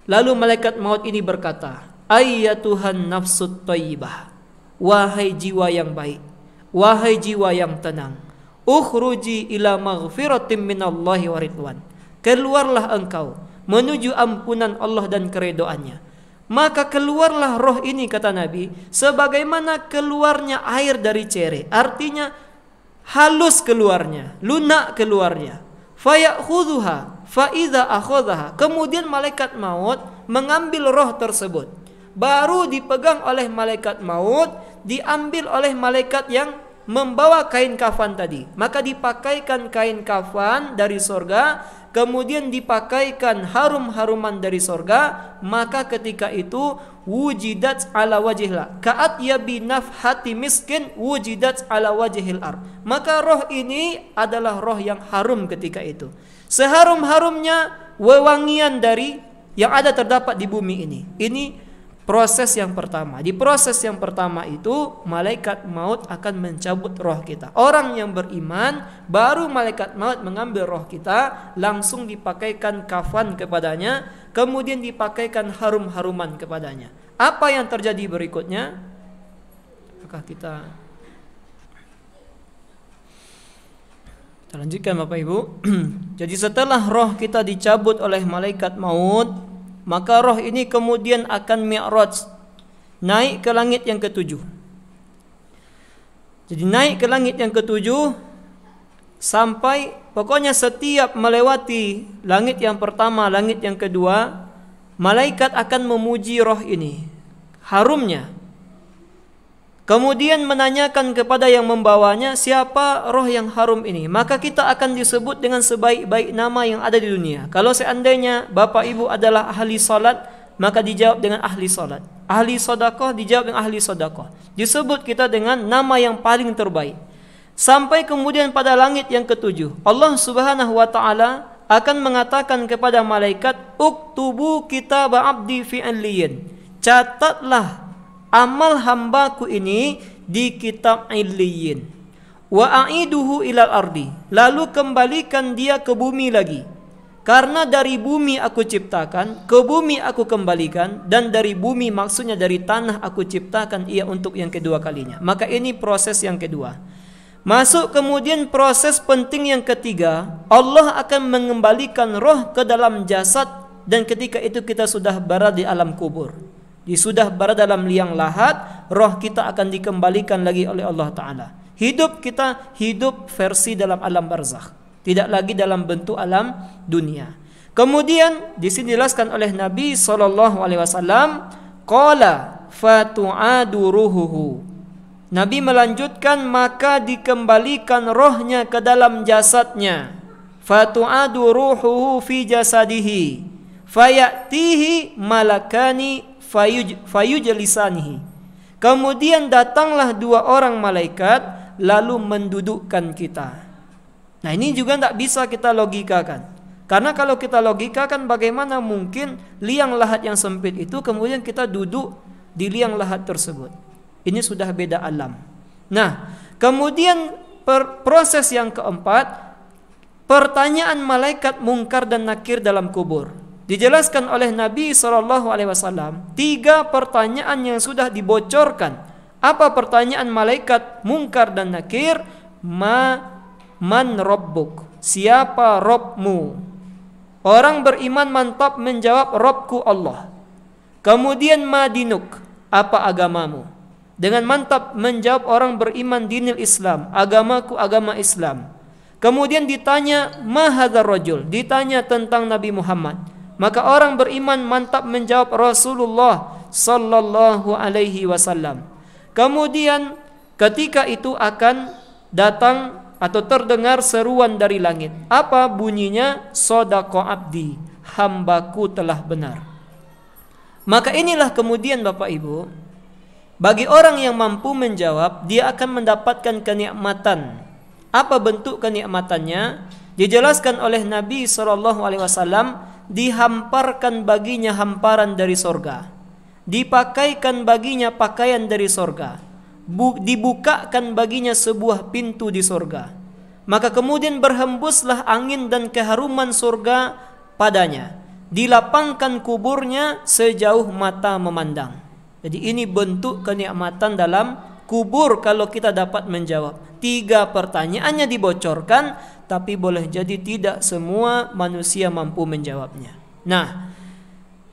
Lalu malaikat maut ini berkata, ayyatuhan nafsut thayyibah, wahai jiwa yang baik, wahai jiwa yang tenang, ukhruji ila maghfiratin minallahi wa ridwan. Keluarlah engkau menuju ampunan Allah dan keredoannya. Maka keluarlah roh ini, kata Nabi, sebagaimana keluarnya air dari cere. Artinya halus keluarnya, lunak keluarnya. Fayakhudhuha fa idza akhadhaha. Kemudian malaikat maut mengambil roh tersebut. Baru dipegang oleh malaikat maut, diambil oleh malaikat yang membawa kain kafan tadi. Maka dipakaikan kain kafan dari sorga, kemudian dipakaikan harum-haruman dari sorga. Maka ketika itu wujidat ala wajhillah ka'at yabi nafhati miskin wujidat ala wajhil ar. Maka roh ini adalah roh yang harum ketika itu, seharum-harumnya wewangian dari yang ada terdapat di bumi ini. Ini proses yang pertama. Di proses yang pertama itu malaikat maut akan mencabut roh kita. Orang yang beriman, baru malaikat maut mengambil roh kita, langsung dipakaikan kafan kepadanya, kemudian dipakaikan harum-haruman kepadanya. Apa yang terjadi berikutnya? Apakah kita lanjutkan Bapak Ibu? Jadi setelah roh kita dicabut oleh malaikat maut, maka roh ini kemudian akan mi'raj, naik ke langit yang ketujuh. Jadi naik ke langit yang ketujuh, sampai pokoknya setiap melewati langit yang pertama, langit yang kedua, malaikat akan memuji roh ini, harumnya. Kemudian menanyakan kepada yang membawanya, siapa roh yang harum ini? Maka kita akan disebut dengan sebaik-baik nama yang ada di dunia. Kalau seandainya Bapak Ibu adalah ahli salat, maka dijawab dengan ahli salat. Ahli sedekah dijawab dengan ahli sedekah. Disebut kita dengan nama yang paling terbaik. Sampai kemudian pada langit yang ketujuh, Allah Subhanahu wa taala akan mengatakan kepada malaikat, uktubu kitab abdi fi alliyin. Catatlah amal hambaku ini di kitab Illiyin. Wa aiduhu ilal ardi. Lalu kembalikan dia ke bumi lagi. Karena dari bumi aku ciptakan, ke bumi aku kembalikan, dan dari bumi maksudnya dari tanah aku ciptakan ia untuk yang kedua kalinya. Maka ini proses yang kedua. Masuk kemudian proses penting yang ketiga, Allah akan mengembalikan roh ke dalam jasad, dan ketika itu kita sudah berada di alam kubur. Sudah berada dalam liang lahat, roh kita akan dikembalikan lagi oleh Allah Ta'ala. Hidup kita hidup versi dalam alam barzakh, tidak lagi dalam bentuk alam dunia. Kemudian di sini dijelaskan oleh Nabi SAW, qala fatu'adu ruhuhu. Nabi melanjutkan, maka dikembalikan rohnya ke dalam jasadnya. Fatu'adu ruhuhu fi jasadihi fayatihi malakani fayujlisanihi. Kemudian datanglah 2 orang malaikat lalu mendudukkan kita. Nah, ini juga tidak bisa kita logikakan. Karena kalau kita logikakan, bagaimana mungkin liang lahat yang sempit itu kemudian kita duduk di liang lahat tersebut. Ini sudah beda alam. Nah, Kemudian proses yang keempat, pertanyaan malaikat mungkar dan nakir dalam kubur. Dijelaskan oleh Nabi SAW 3 pertanyaan yang sudah dibocorkan. Apa pertanyaan malaikat mungkar dan nakir? Man rabbuk? Siapa Rabbmu? Orang beriman mantap menjawab, Rabbku Allah. Kemudian madinuk? Apa agamamu? Dengan mantap menjawab orang beriman, dinil Islam, agamaku agama Islam. Kemudian ditanya mahadzar rajul? Ditanya tentang Nabi Muhammad. Maka orang beriman mantap menjawab Rasulullah sallallahu alaihi wasallam. Kemudian ketika itu akan datang atau terdengar seruan dari langit. Apa bunyinya? Sadaqa abdi, hambaku telah benar. Maka inilah kemudian Bapak Ibu, bagi orang yang mampu menjawab, dia akan mendapatkan kenikmatan. Apa bentuk kenikmatannya? Dijelaskan oleh Nabi SAW, dihamparkan baginya hamparan dari sorga, dipakaikan baginya pakaian dari sorga, dibukakan baginya sebuah pintu di sorga. Maka kemudian berhembuslah angin dan keharuman sorga padanya, dilapangkan kuburnya sejauh mata memandang. Jadi ini bentuk kenikmatan dalam kubur kalau kita dapat menjawab. 3 pertanyaannya dibocorkan, tapi boleh jadi tidak semua manusia mampu menjawabnya. Nah,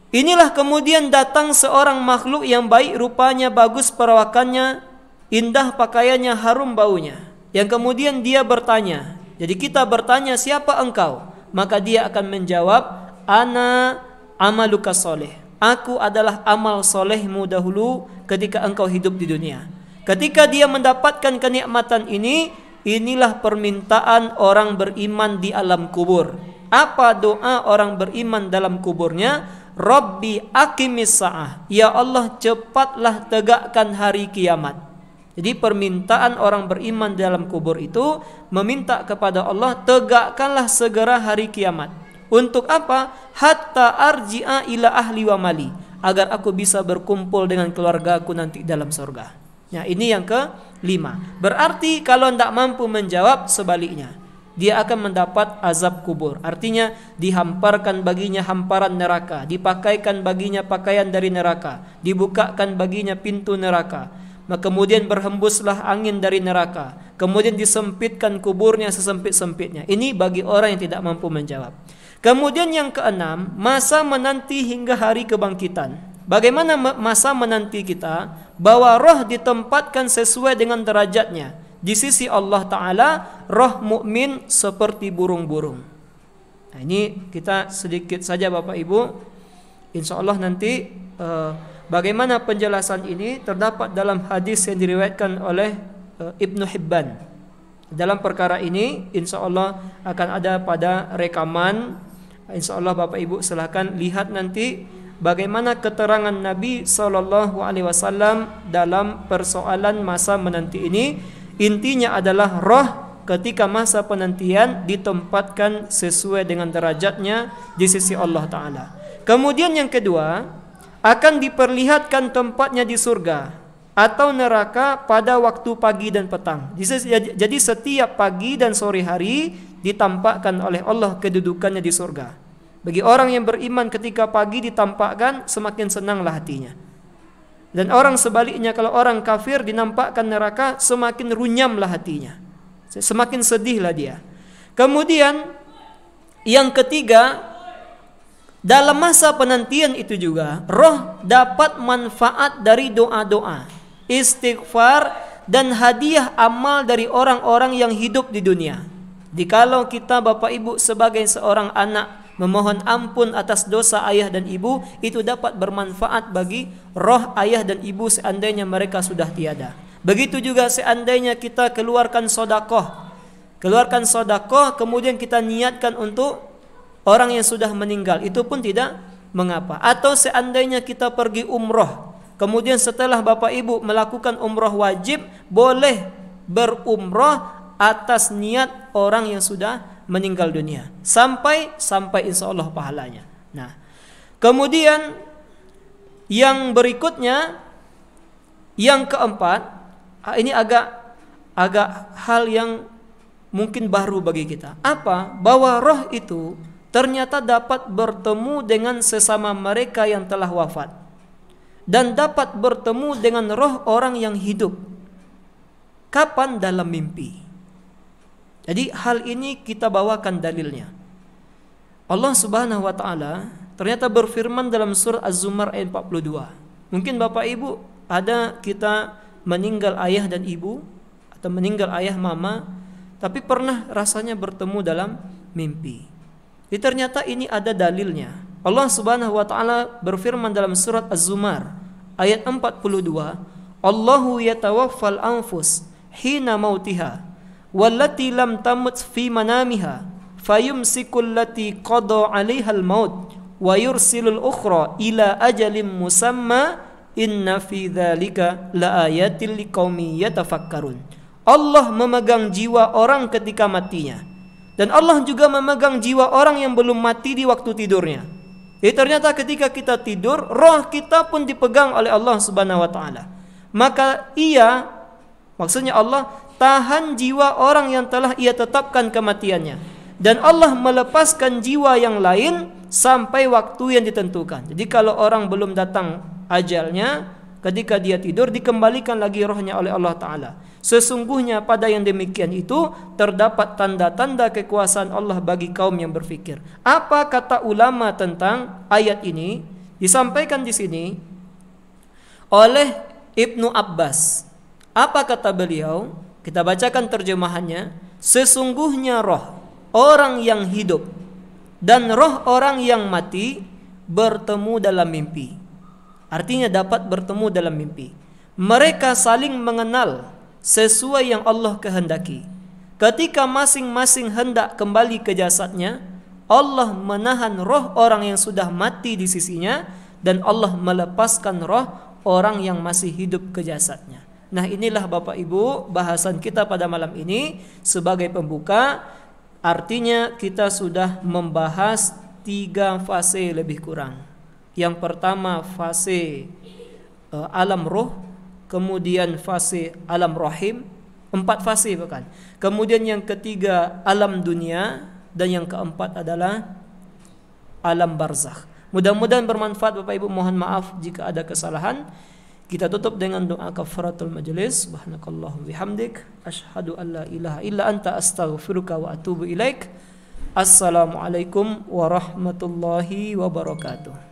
inilah kemudian datang seorang makhluk yang baik rupanya, bagus perawakannya, indah pakaiannya, harum baunya. Yang kemudian dia bertanya. Jadi kita bertanya, siapa engkau? Maka dia akan menjawab, ana amaluka soleh. Aku adalah amal solehmu dahulu ketika engkau hidup di dunia. Ketika dia mendapatkan kenikmatan ini, inilah permintaan orang beriman di alam kubur. Apa doa orang beriman dalam kuburnya? Rabbi aqimis sa'ah. Ya Allah, cepatlah tegakkan hari kiamat. Jadi permintaan orang beriman dalam kubur itu meminta kepada Allah, tegakkanlah segera hari kiamat. Untuk apa? Hatta arji'a ila ahli wa mali, agar aku bisa berkumpul dengan keluarga aku nanti dalam surga. Nah, ini yang ke-5. Berarti kalau tidak mampu menjawab, sebaliknya dia akan mendapat azab kubur. Artinya dihamparkan baginya hamparan neraka, dipakaikan baginya pakaian dari neraka, dibukakan baginya pintu neraka. Maka kemudian berhembuslah angin dari neraka, kemudian disempitkan kuburnya sesempit-sempitnya. Ini bagi orang yang tidak mampu menjawab. Kemudian yang ke-6, masa menanti hingga hari kebangkitan. Bagaimana masa menanti kita? Bahwa roh ditempatkan sesuai dengan derajatnya di sisi Allah Ta'ala. Roh mukmin seperti burung-burung. Nah, ini kita sedikit saja Bapak Ibu. Insya Allah nanti bagaimana penjelasan ini terdapat dalam hadis yang diriwayatkan oleh Ibnu Hibban. Dalam perkara ini insya Allah akan ada pada rekaman. Insya Allah Bapak Ibu silakan lihat nanti bagaimana keterangan Nabi SAW dalam persoalan masa menanti ini. Intinya adalah roh ketika masa penantian ditempatkan sesuai dengan derajatnya di sisi Allah Ta'ala. Kemudian yang kedua, akan diperlihatkan tempatnya di surga atau neraka pada waktu pagi dan petang. Jadi setiap pagi dan sore hari ditampakkan oleh Allah kedudukannya di surga. Bagi orang yang beriman ketika pagi ditampakkan, semakin senanglah hatinya. Dan orang sebaliknya, kalau orang kafir dinampakkan neraka, semakin runyamlah hatinya, semakin sedihlah dia. Kemudian yang ketiga, dalam masa penantian itu juga roh dapat manfaat dari doa-doa, istighfar dan hadiah amal dari orang-orang yang hidup di dunia. Jikalau kita Bapak Ibu sebagai seorang anak memohon ampun atas dosa ayah dan ibu, itu dapat bermanfaat bagi roh ayah dan ibu seandainya mereka sudah tiada. Begitu juga seandainya kita keluarkan sodakoh, kemudian kita niatkan untuk orang yang sudah meninggal, itu pun tidak mengapa. Atau seandainya kita pergi umroh, kemudian setelah Bapak Ibu melakukan umroh wajib, boleh berumroh atas niat orang yang sudah meninggal dunia, sampai insya Allah pahalanya. Nah, kemudian yang berikutnya, yang keempat, ini agak agak hal yang mungkin baru bagi kita. Apa? Bahwa roh itu ternyata dapat bertemu dengan sesama mereka yang telah wafat, dan dapat bertemu dengan roh orang yang hidup. Kapan? Dalam mimpi. Jadi hal ini kita bawakan dalilnya. Allah Subhanahu wa taala ternyata berfirman dalam surah Az-Zumar ayat 42. Mungkin Bapak Ibu ada kita meninggal ayah dan ibu atau meninggal ayah mama, tapi pernah rasanya bertemu dalam mimpi. Jadi ternyata ini ada dalilnya. Allah Subhanahu wa taala berfirman dalam surat Az-Zumar ayat 42, Allahu yatawaffal anfus hina mautiha wallati lam tamut fi manamiha fayumsikul lati qada 'alaiha al-maut wa yursilul ukhra ila ajalin musamma inna fi dzalika laayatil liqaumin yatafakkarun. Allah memegang jiwa orang ketika matinya, dan Allah juga memegang jiwa orang yang belum mati di waktu tidurnya. Jadi ternyata ketika kita tidur, roh kita pun dipegang oleh Allah Subhanahu wa taala. Maka maksudnya Allah tahan jiwa orang yang telah ia tetapkan kematiannya, dan Allah melepaskan jiwa yang lain sampai waktu yang ditentukan. Jadi kalau orang belum datang ajalnya, ketika dia tidur dikembalikan lagi rohnya oleh Allah Ta'ala. Sesungguhnya pada yang demikian itu terdapat tanda-tanda kekuasaan Allah bagi kaum yang berfikir. Apa kata ulama tentang ayat ini? Disampaikan di sini oleh Ibnu Abbas. Apa kata beliau? Kita bacakan terjemahannya. Sesungguhnya roh orang yang hidup dan roh orang yang mati bertemu dalam mimpi. Artinya dapat bertemu dalam mimpi. Mereka saling mengenal sesuai yang Allah kehendaki. Ketika masing-masing hendak kembali ke jasadnya, Allah menahan roh orang yang sudah mati di sisinya, dan Allah melepaskan roh orang yang masih hidup ke jasadnya. Nah, inilah Bapak Ibu bahasan kita pada malam ini sebagai pembuka. Artinya kita sudah membahas 3 fase lebih kurang. Yang pertama fase alam roh, kemudian fase alam rahim, 4 fase bukan. Kemudian yang ketiga alam dunia, dan yang keempat adalah alam barzakh. Mudah-mudahan bermanfaat Bapak Ibu. Mohon maaf jika ada kesalahan. Kita tutup dengan doa kafaratul majlis. Subhanakallahu bihamdik, asyhadu an la ilaha illa anta, astaghfiruka wa atubu ilaik. Assalamualaikum warahmatullahi wabarakatuh.